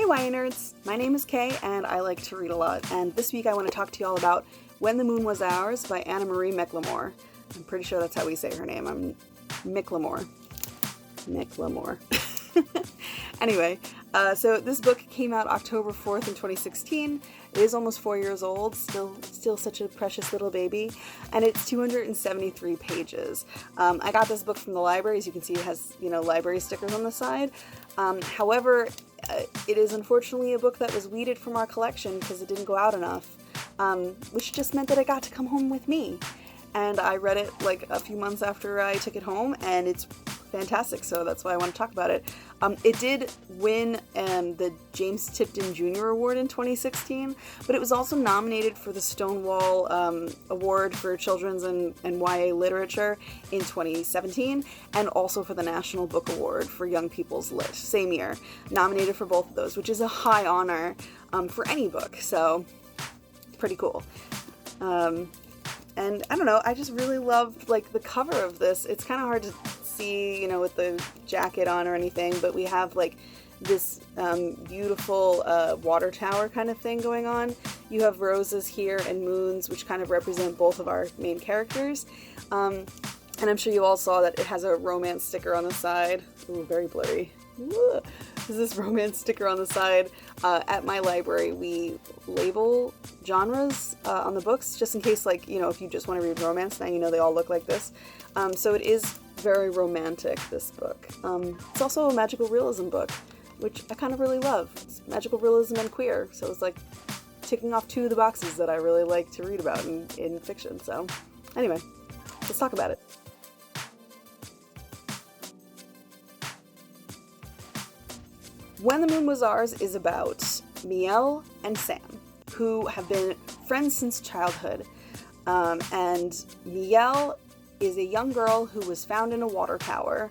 YA nerds, my name is Kaye and I like to read a lot, and this week I want to talk to you all about When the Moon Was Ours by Anna Marie McLemore. I'm pretty sure that's how we say her name. I'm McLemore. Anyway, so this book came out October 4th in 2016. It is almost 4 years old, still such a precious little baby, and it's 273 pages. I got this book from the library. As you can see, it has, library stickers on the side. However, it is unfortunately a book that was weeded from our collection because it didn't go out enough, which just meant that it got to come home with me. And I read it like a few months after I took it home, and it's fantastic, so that's why I want to talk about it. It did win the James Tipton Jr. Award in 2016, but it was also nominated for the Stonewall Award for Children's and YA Literature in 2017, and also for the National Book Award for Young People's Lit, same year. Nominated for both of those, which is a high honor for any book, so pretty cool. And I don't know, I just really loved the cover of this. It's kind of hard to see, with the jacket on or anything, but we have this beautiful water tower kind of thing going on. You have roses here and moons, which kind of represent both of our main characters. And I'm sure you all saw that it has a romance sticker on the side. Ooh, very blurry. Ooh. There's this romance sticker on the side. At my library, we label genres on the books, just in case, if you just want to read romance, now they all look like this. So it is very romantic, this book. It's also a magical realism book, which I kind of really love. It's magical realism and queer, so it's ticking off two of the boxes that I really like to read about in fiction. So anyway, let's talk about it. When the Moon Was Ours is about Miel and Sam, who have been friends since childhood. And Miel is a young girl who was found in a water tower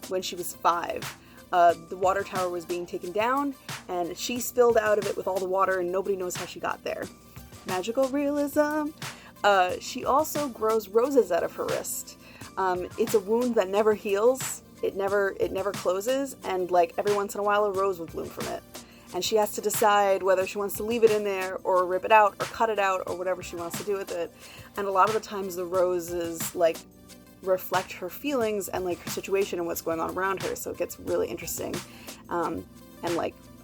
when she was 5. The water tower was being taken down, and she spilled out of it with all the water, and nobody knows how she got there. Magical realism. She also grows roses out of her wrist. It's a wound that never heals. It never closes, and every once in a while a rose will bloom from it. And she has to decide whether she wants to leave it in there or rip it out or cut it out or whatever she wants to do with it. And a lot of the times the roses reflect her feelings and her situation and what's going on around her. So it gets really interesting and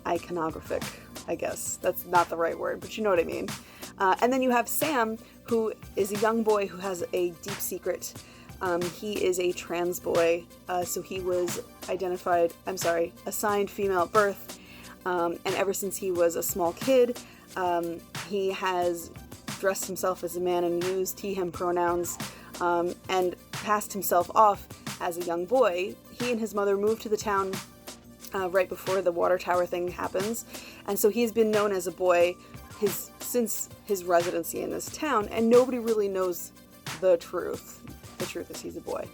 iconographic, I guess. That's not the right word, but you know what I mean. And then you have Sam, who is a young boy who has a deep secret. He is a trans boy, so he was assigned female at birth. And ever since he was a small kid, he has dressed himself as a man and used he, him pronouns, and passed himself off as a young boy. He and his mother moved to the town right before the water tower thing happens, and so he's been known as a boy since his residency in this town, and nobody really knows the truth. The truth is he's a boy.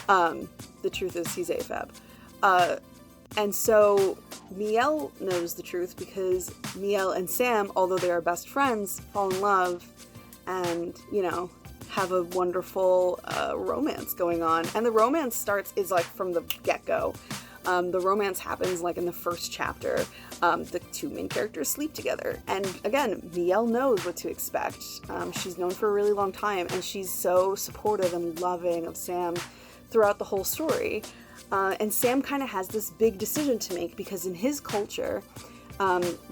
The truth is he's AFAB. And so Miel knows the truth because Miel and Sam, although they are best friends, fall in love and, have a wonderful romance going on. And the romance is from the get-go. The romance happens in the first chapter. The two main characters sleep together. And again, Miel knows what to expect. She's known for a really long time, and she's so supportive and loving of Sam throughout the whole story. And Sam kind of has this big decision to make because in his culture,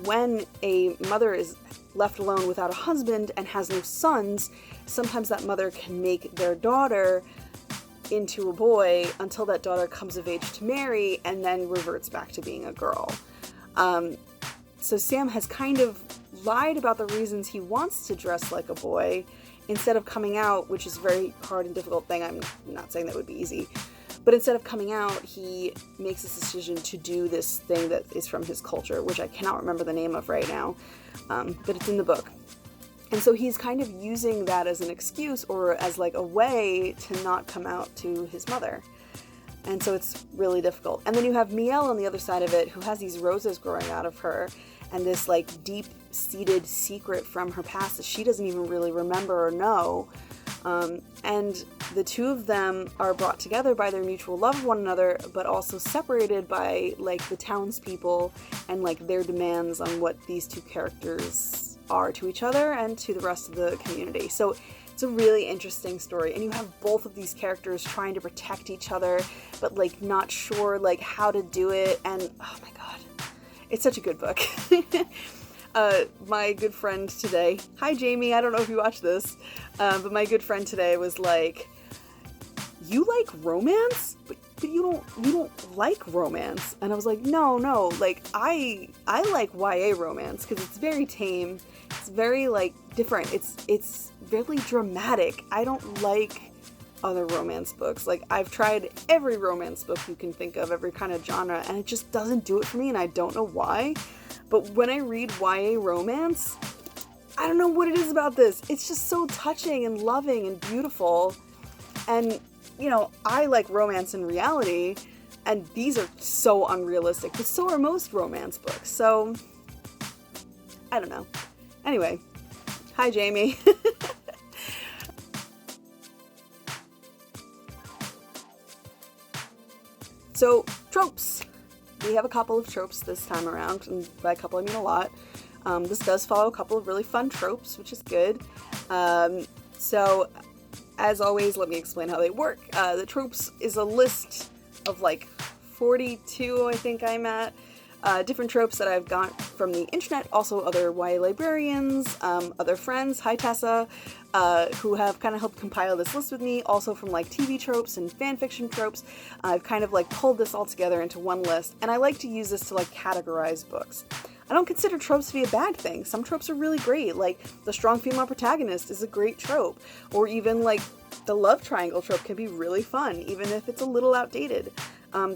when a mother is left alone without a husband and has no sons, sometimes that mother can make their daughter into a boy until that daughter comes of age to marry and then reverts back to being a girl. So Sam has kind of lied about the reasons he wants to dress like a boy instead of coming out, which is a very hard and difficult thing. I'm not saying that would be easy. But instead of coming out, he makes this decision to do this thing that is from his culture, which I cannot remember the name of right now, but it's in the book. And so he's kind of using that as an excuse or as a way to not come out to his mother. And so it's really difficult. And then you have Miel on the other side of it, who has these roses growing out of her and this deep-seated secret from her past that she doesn't even really remember or know. And the two of them are brought together by their mutual love of one another, but also separated by, like, the townspeople and, like, their demands on what these two characters are to each other and to the rest of the community. So it's a really interesting story, and you have both of these characters trying to protect each other, but, like, not sure, like, how to do it, and oh my god, it's such a good book. My good friend today, hi Jamie, I don't know if you watch this, but my good friend today was like, you like romance? But you don't like romance. And I was like, no, like, I like YA romance, because it's very tame, it's very, like, different, it's really dramatic. I don't like other romance books. Like, I've tried every romance book you can think of, every kind of genre, and it just doesn't do it for me, and I don't know why. But when I read YA romance, I don't know what it is about this. It's just so touching and loving and beautiful. And, you know, I like romance in reality, and these are so unrealistic, but so are most romance books. So, I don't know. Anyway, hi Jamie. So, tropes. We have a couple of tropes this time around, and by a couple I mean a lot. This does follow a couple of really fun tropes, which is good. So, as always, let me explain how they work. The tropes is a list of like 42, I think I'm at, different tropes that I've got from the internet, also other YA librarians, other friends, hi Tessa, who have kind of helped compile this list with me, also from like TV tropes and fanfiction tropes. I've kind of like pulled this all together into one list, and I like to use this to like categorize books. I don't consider tropes to be a bad thing. Some tropes are really great, like the strong female protagonist is a great trope, or even like the love triangle trope can be really fun, even if it's a little outdated.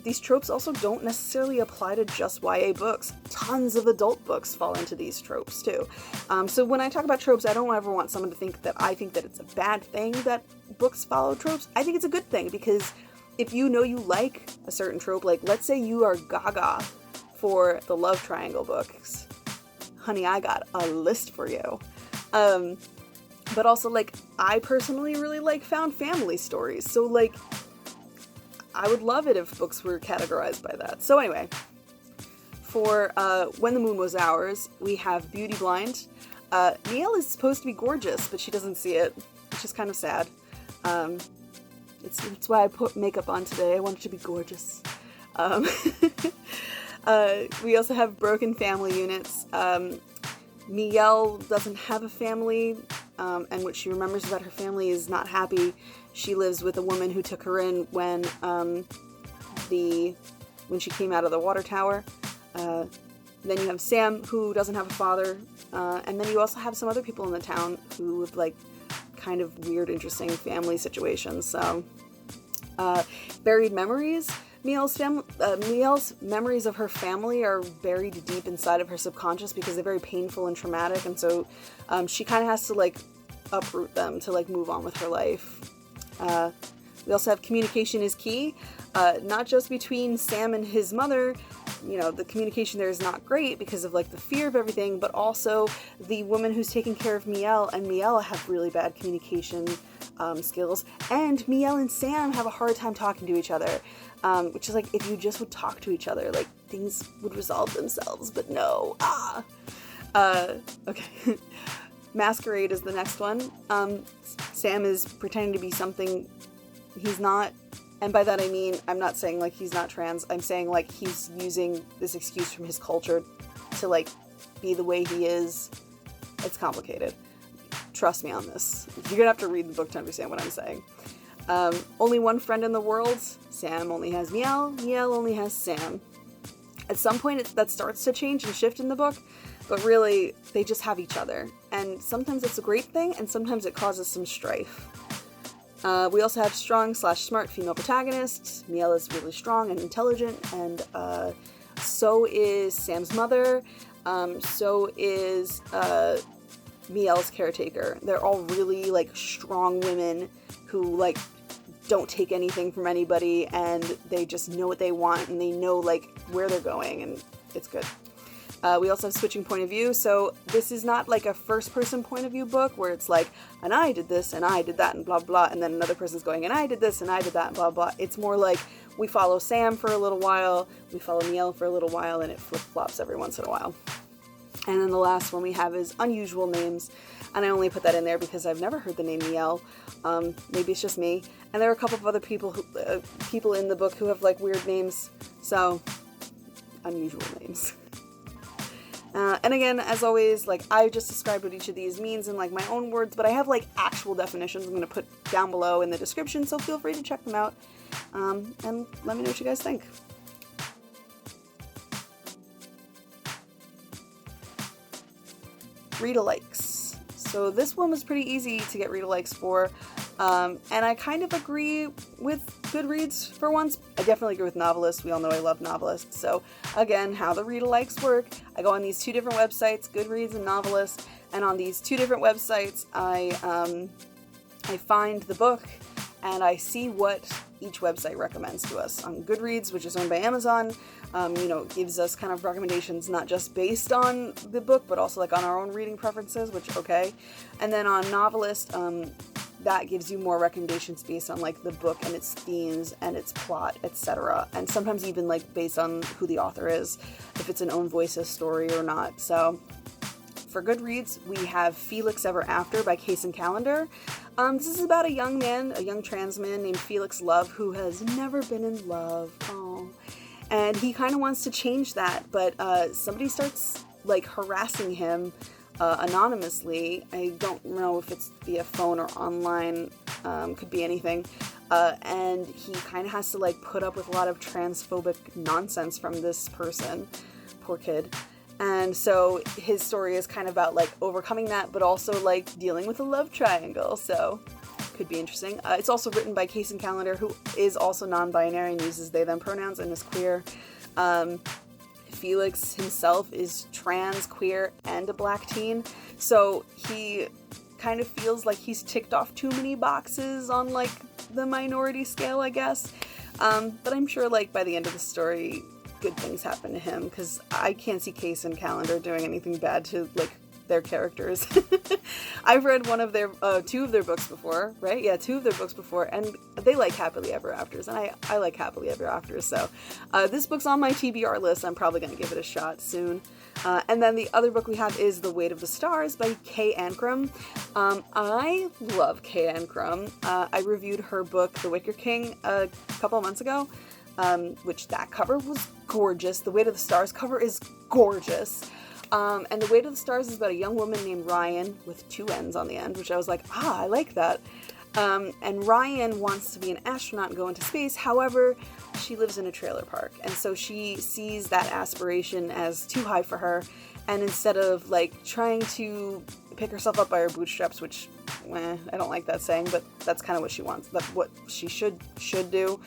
These tropes also don't necessarily apply to just YA books. Tons of adult books fall into these tropes too. So when I talk about tropes, I don't ever want someone to think that I think that it's a bad thing that books follow tropes. I think it's a good thing, because if you know you like a certain trope, like let's say you are gaga for the love triangle books, honey, I got a list for you. But also, like, I personally really like found family stories, so like I would love it if books were categorized by that. So anyway, for When the Moon Was Ours, we have Beauty Blind. Nielle is supposed to be gorgeous, but she doesn't see it, which is kind of sad. It's why I put makeup on today. I want it to be gorgeous. We also have Broken Family Units. Nielle doesn't have a family, and what she remembers about her family is not happy. She lives with a woman who took her in when she came out of the water tower. Then you have Sam, who doesn't have a father, and then you also have some other people in the town who have like kind of weird, interesting family situations. So, Buried Memories. Nielle's memories of her family are buried deep inside of her subconscious because they're very painful and traumatic, and so she kind of has to like uproot them to like move on with her life. We also have Communication is Key, not just between Sam and his mother. You know, the communication there is not great because of like the fear of everything, but also the woman who's taking care of Mielle and Mielle have really bad communication skills, and Mielle and Sam have a hard time talking to each other, which is like, if you just would talk to each other, like things would resolve themselves, but no. Okay. Masquerade is the next one. Sam is pretending to be something he's not, and by that I mean, I'm not saying like he's not trans, I'm saying like he's using this excuse from his culture to like be the way he is. It's complicated. Trust me on this. You're gonna have to read the book to understand what I'm saying. Only One Friend in the World. Sam only has Mielle. Mielle only has Sam. At some point that starts to change and shift in the book, but really they just have each other. And sometimes it's a great thing, and sometimes it causes some strife. We also have strong/smart female protagonists. Mielle is really strong and intelligent, and so is Sam's mother. So is Mielle's caretaker. They're all really like strong women who like don't take anything from anybody, and they just know what they want, and they know like where they're going, and it's good. We also have switching point of view, so this is not like a first-person point of view book where it's like, and I did this, and I did that, and blah, blah, and then another person's going, and I did this, and I did that, and blah, blah. It's more like we follow Sam for a little while, we follow Miel for a little while, and it flip-flops every once in a while. And then the last one we have is unusual names, and I only put that in there because I've never heard the name Miel. Maybe it's just me. And there are a couple of other people people in the book who have like weird names, so unusual names. And again, as always, like I just described what each of these means in like my own words, but I have like actual definitions I'm going to put down below in the description, so feel free to check them out, and let me know what you guys think. Read-alikes. So this one was pretty easy to get read-alikes for, and I kind of agree with Goodreads for once. I definitely agree with novelists. We all know I love novelists. So again, how the read-alikes work, I go on these two different websites, Goodreads and Novelist, and on these two different websites, I find the book and I see what each website recommends to us. On Goodreads, which is owned by Amazon, gives us kind of recommendations not just based on the book, but also like on our own reading preferences, which, okay. And then on Novelist, that gives you more recommendations based on like the book and its themes and its plot, etc. And sometimes even like based on who the author is, if it's an own voices story or not. So for Goodreads, we have Felix Ever After by Kaye Calendar. This is about a young man, a young trans man named Felix Love, who has never been in love. Oh. And he kind of wants to change that, but somebody starts like harassing him anonymously. I don't know if it's via phone or online, could be anything. And he kind of has to like put up with a lot of transphobic nonsense from this person. Poor kid. And so his story is kind of about like overcoming that, but also like dealing with a love triangle. So could be interesting. It's also written by Kaye Calendar, who is also non-binary and uses they them pronouns and is queer. Felix himself is trans, queer, and a black teen. So he kind of feels like he's ticked off too many boxes on like the minority scale, I guess. But I'm sure like by the end of the story, good things happen to him, because I can't see Kaye Calendar doing anything bad to like their characters. I've read one of their two of their books before, right? Yeah, two of their books before, and they like happily ever afters, and I like happily ever afters. So this book's on my TBR list. I'm probably gonna give it a shot soon. And then the other book we have is The Weight of the Stars by Kaye Ancrum. I love Kaye Ancrum. I reviewed her book The Wicker King a couple of months ago, which that cover was gorgeous. The Weight of the Stars cover is gorgeous. And The Weight of the Stars is about a young woman named Ryan with two N's on the end, which I was like, I like that. And Ryan wants to be an astronaut and go into space. However, she lives in a trailer park. And so she sees that aspiration as too high for her. And instead of like trying to pick herself up by her bootstraps, which I don't like that saying, but that's kind of what she wants. That's what she should do.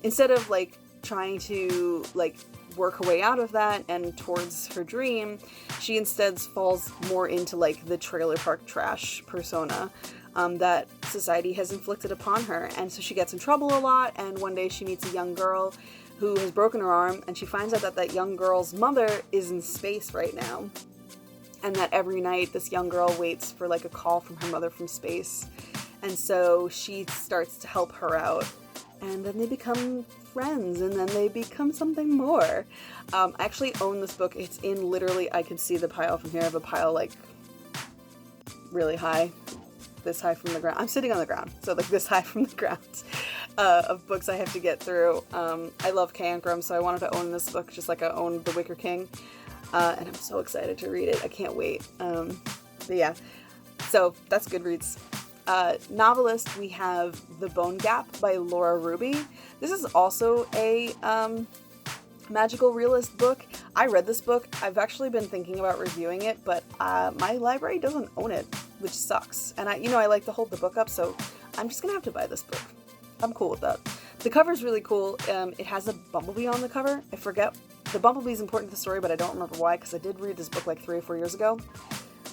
Instead of like trying to like work her way out of that and towards her dream, she instead falls more into like the trailer park trash persona that society has inflicted upon her. And so she gets in trouble a lot, and one day she meets a young girl who has broken her arm, and she finds out that that young girl's mother is in space right now, and that every night this young girl waits for like a call from her mother from space. And so she starts to help her out, and then they become friends, and then they become something more. I actually own this book. It's in literally, I can see the pile from here. I have a pile like really high, this high from the ground. I'm sitting on the ground, so like this high from the ground of books I have to get through. I love Kaye Ancrum, so I wanted to own this book just like I owned The Wicker King, and I'm so excited to read it. I can't wait. But yeah, so that's Goodreads. Novelist, we have The Bone Gap by Laura Ruby. This is also a magical realist book. I read this book. I've actually been thinking about reviewing it, but my library doesn't own it, which sucks. And I like to hold the book up, so I'm just gonna have to buy this book. I'm cool with that. The cover's really cool. It has a bumblebee on the cover. I forget. The bumblebee is important to the story, but I don't remember why, because I did read this book like 3 or 4 years ago.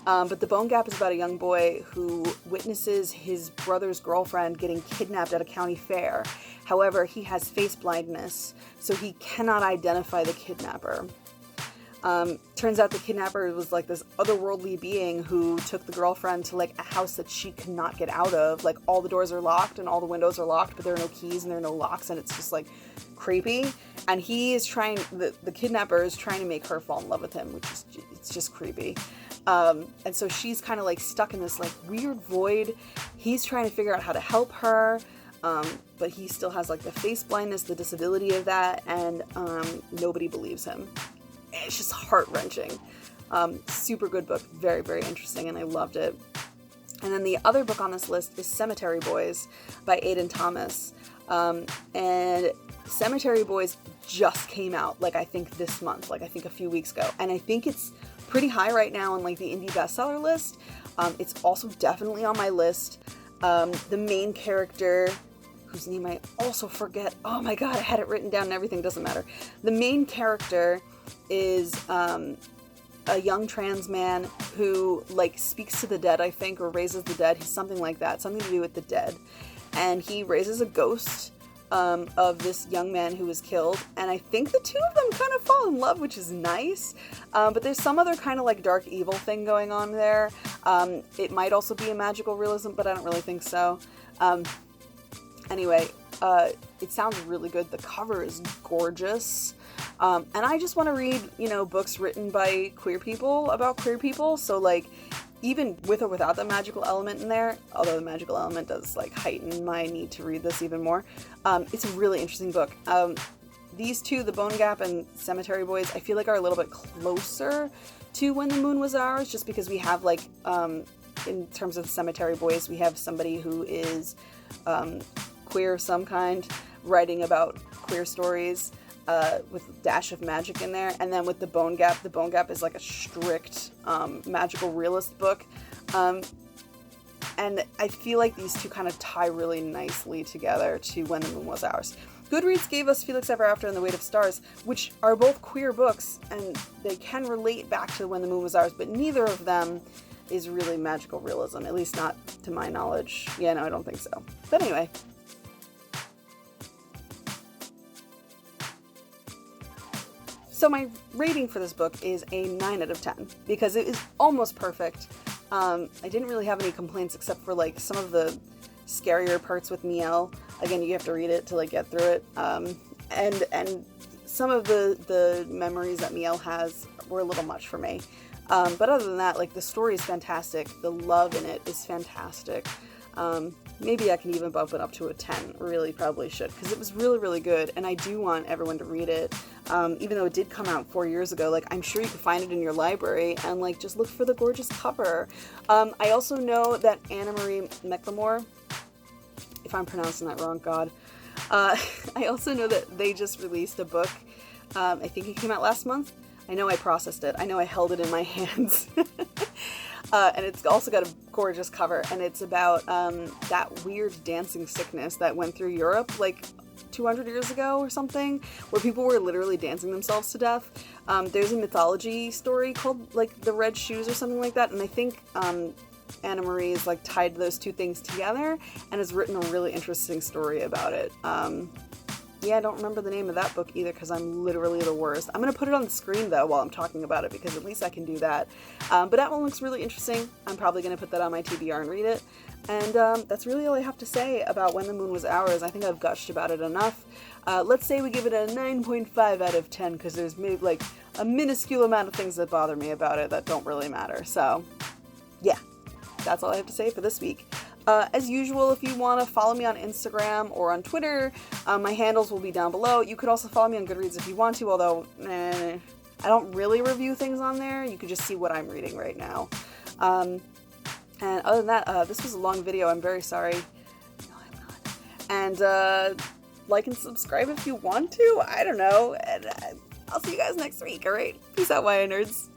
But The Bone Gap is about a young boy who witnesses his brother's girlfriend getting kidnapped at a county fair. However, he has face blindness, so he cannot identify the kidnapper. Turns out the kidnapper was like this otherworldly being who took the girlfriend to like a house that she could not get out of. Like all the doors are locked and all the windows are locked, but there are no keys and there are no locks, and it's just like creepy. And he is trying, the kidnapper is trying to make her fall in love with him, which is, it's just creepy. And so she's kind of like stuck in this like weird void. He's trying to figure out how to help her. But he still has like the face blindness, the disability of that, and nobody believes him. It's just heart-wrenching. Super good book, very, very interesting, and I loved it. And then the other book on this list is Cemetery Boys by Aidan Thomas. And Cemetery Boys just came out, like I think this month, like I think a few weeks ago. And I think it's pretty high right now on like the indie bestseller list. It's also definitely on my list. The main character, whose name I also forget, oh my god, I had it written down and everything, doesn't matter. The main character is a young trans man who like speaks to the dead, I think, or raises the dead. He's something like that, something to do with the dead. And he raises a ghost of this young man who was killed, and I think the two of them kind of fall in love, which is nice. But there's some other kind of like dark evil thing going on there. It might also be a magical realism, but I don't really think so. Anyway, it sounds really good. The cover is gorgeous. And I just want to read, you know, books written by queer people about queer people. So like, even with or without the magical element in there, although the magical element does like heighten my need to read this even more, it's a really interesting book. These two, The Bone Gap and Cemetery Boys, I feel like are a little bit closer to When the Moon Was Ours, just because we have like, in terms of Cemetery Boys, we have somebody who is queer of some kind, writing about queer stories, with a dash of magic in there. And then with The Bone Gap is like a strict magical realist book. And I feel like these two kind of tie really nicely together to When the Moon Was Ours. Goodreads gave us Felix Ever After and The Weight of Stars, which are both queer books, and they can relate back to When the Moon Was Ours, but neither of them is really magical realism, at least not to my knowledge. Yeah, no, I don't think so. But anyway. So my rating for this book is a 9 out of 10, because it is almost perfect. I didn't really have any complaints except for like some of the scarier parts with Miel. Again, you have to read it to like get through it. And some of the memories that Miel has were a little much for me. But other than that, like the story is fantastic. The love in it is fantastic. Maybe I can even bump it up to a 10. Really, probably should, because it was really, really good, and I do want everyone to read it. Even though it did come out 4 years ago, like I'm sure you could find it in your library, and like just look for the gorgeous cover. I also know that Anna Marie McLemore, if I'm pronouncing that wrong, God. I also know that they just released a book. I think it came out last month. I know I processed it. I know I held it in my hands. And it's also got a gorgeous cover, and it's about that weird dancing sickness that went through Europe like 200 years ago or something, where people were literally dancing themselves to death. There's a mythology story called like The Red Shoes or something like that, and I think Anna Marie is like tied those two things together and has written a really interesting story about it. Yeah, I don't remember the name of that book either, because I'm literally the worst. I'm going to put it on the screen, though, while I'm talking about it, because at least I can do that. But that one looks really interesting. I'm probably going to put that on my TBR and read it. And that's really all I have to say about When the Moon Was Ours. I think I've gushed about it enough. Let's say we give it a 9.5 out of 10, because there's maybe like a minuscule amount of things that bother me about it that don't really matter. So, yeah, that's all I have to say for this week. As usual, if you want to follow me on Instagram or on Twitter, my handles will be down below. You could also follow me on Goodreads if you want to, although I don't really review things on there. You could just see what I'm reading right now. And other than that, this was a long video. I'm very sorry. No, I'm not. And like and subscribe if you want to. I don't know. And I'll see you guys next week, alright? Peace out, YA nerds.